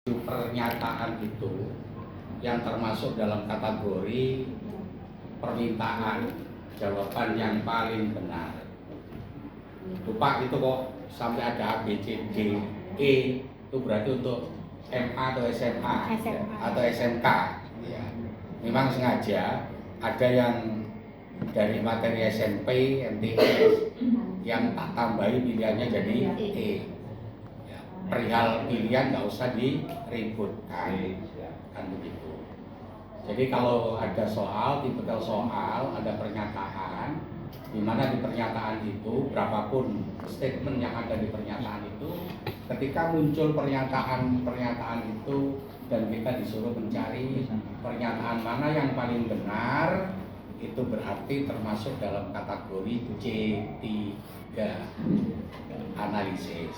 Pernyataan itu yang termasuk dalam kategori permintaan jawaban yang paling benar. Lupa itu kok sampai ada A, B, C, D, E itu berarti untuk MA atau SMA atau SMK ya. Memang sengaja ada yang dari materi SMP, MTS yang tak tambahi pilihannya jadi E. Perihal pilihan nggak usah diributkan, kan begitu. Jadi kalau ada soal, tipikal soal, ada pernyataan, di mana di pernyataan itu, berapapun statement yang ada di pernyataan itu, ketika muncul pernyataan itu dan kita disuruh mencari pernyataan mana yang paling benar, itu berarti termasuk dalam kategori C3, analisis.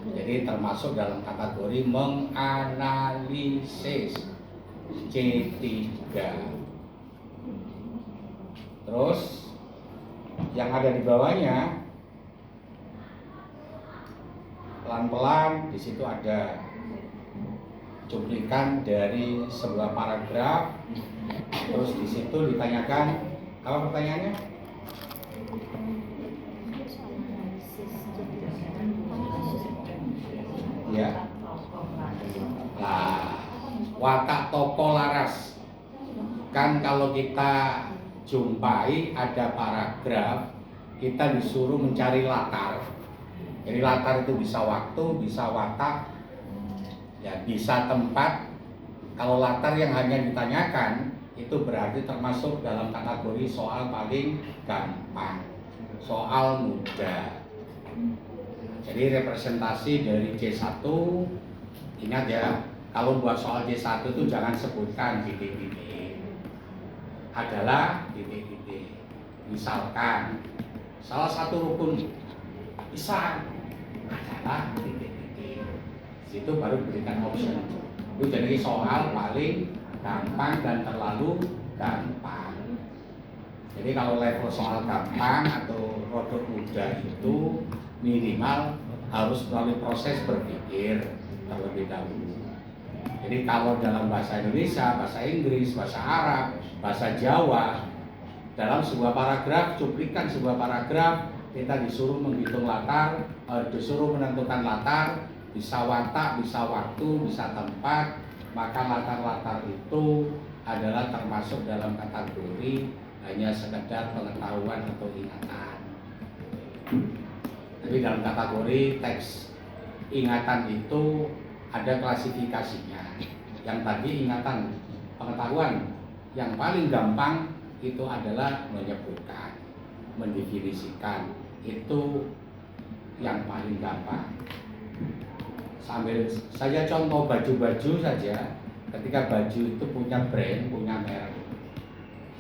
Jadi termasuk dalam kategori menganalisis C3. Terus yang ada di bawahnya pelan-pelan di situ ada cuplikan dari sebuah paragraf. Terus di situ ditanyakan apa pertanyaannya? Ya. Nah, watak toko laras. Kan kalau kita jumpai ada paragraf, kita disuruh mencari latar. Jadi latar itu bisa waktu, bisa watak, ya bisa tempat. Kalau latar yang hanya ditanyakan itu berarti termasuk dalam kategori soal paling gampang, soal mudah. Jadi representasi dari C1, ingat ya, kalau buat soal C1 itu jangan sebutkan titik-titik, adalah titik-titik. Misalkan salah satu rukun Islam adalah titik-titik, situ baru berikan option. Itu jadi soal paling gampang dan terlalu gampang. Jadi kalau level soal gampang atau rodok mudah itu minimal harus melalui proses berpikir terlebih dahulu. Jadi kalau dalam bahasa Indonesia, bahasa Inggris, bahasa Arab, bahasa Jawa, dalam sebuah paragraf, cuplikan sebuah paragraf, kita disuruh menghitung latar, disuruh menentukan latar, bisa watak, bisa waktu, bisa tempat, maka latar-latar itu adalah termasuk dalam kategori hanya sekedar pengetahuan atau ingatan. Jadi dalam kategori teks ingatan itu ada klasifikasinya. Yang tadi ingatan pengetahuan yang paling gampang itu adalah menyebutkan, mendefinisikan, itu yang paling gampang. Sambil saya contoh baju-baju saja, ketika baju itu punya brand, punya merek,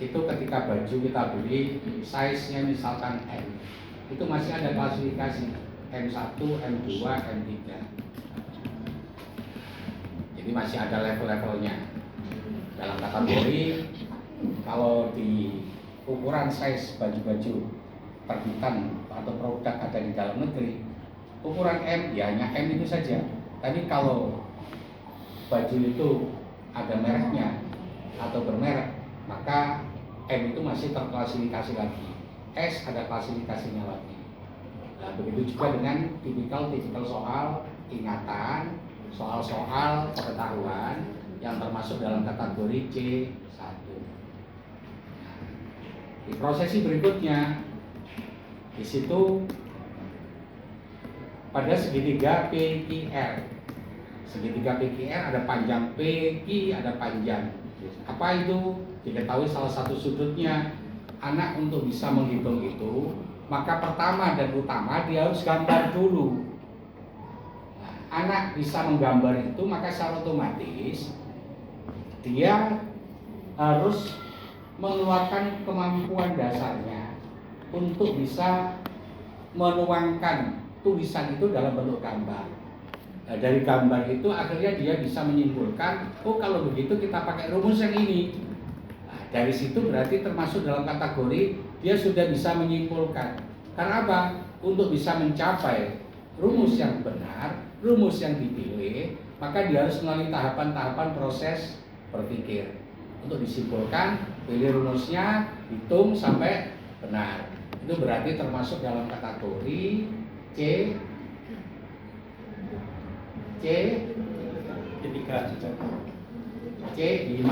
itu ketika baju kita beli size-nya misalkan M, itu masih ada klasifikasi M1, M2, M3. Jadi masih ada level-levelnya. Dalam kategori kalau di ukuran size baju-baju terbitan atau produk ada di dalam negeri, ukuran M ya hanya M itu saja. Tapi kalau baju itu ada mereknya atau bermerek, maka M itu masih terklasifikasi lagi. S ada klasifikasinya lagi. Nah, begitu juga dengan tipikal soal ingatan, soal-soal pengetahuan yang termasuk dalam kategori C1. Nah, di prosesi berikutnya, di situ pada segitiga PQR. Segitiga PQR ada panjang PQ, ada panjang. Apa itu? Diketahui salah satu sudutnya. Anak untuk bisa menghitung itu, maka pertama dan utama dia harus gambar dulu. Nah, anak bisa menggambar itu, maka secara otomatis dia harus mengeluarkan kemampuan dasarnya untuk bisa menuangkan tulisan itu dalam bentuk gambar. Nah, dari gambar itu akhirnya dia bisa menyimpulkan, oh kalau begitu kita pakai rumus yang ini. Dari situ berarti termasuk dalam kategori dia sudah bisa menyimpulkan. Karena apa? Untuk bisa mencapai rumus yang benar, rumus yang dipilih, maka dia harus melalui tahapan-tahapan proses berpikir. Untuk disimpulkan, pilih rumusnya, hitung sampai benar. Itu berarti termasuk dalam kategori C Ketiga. C5.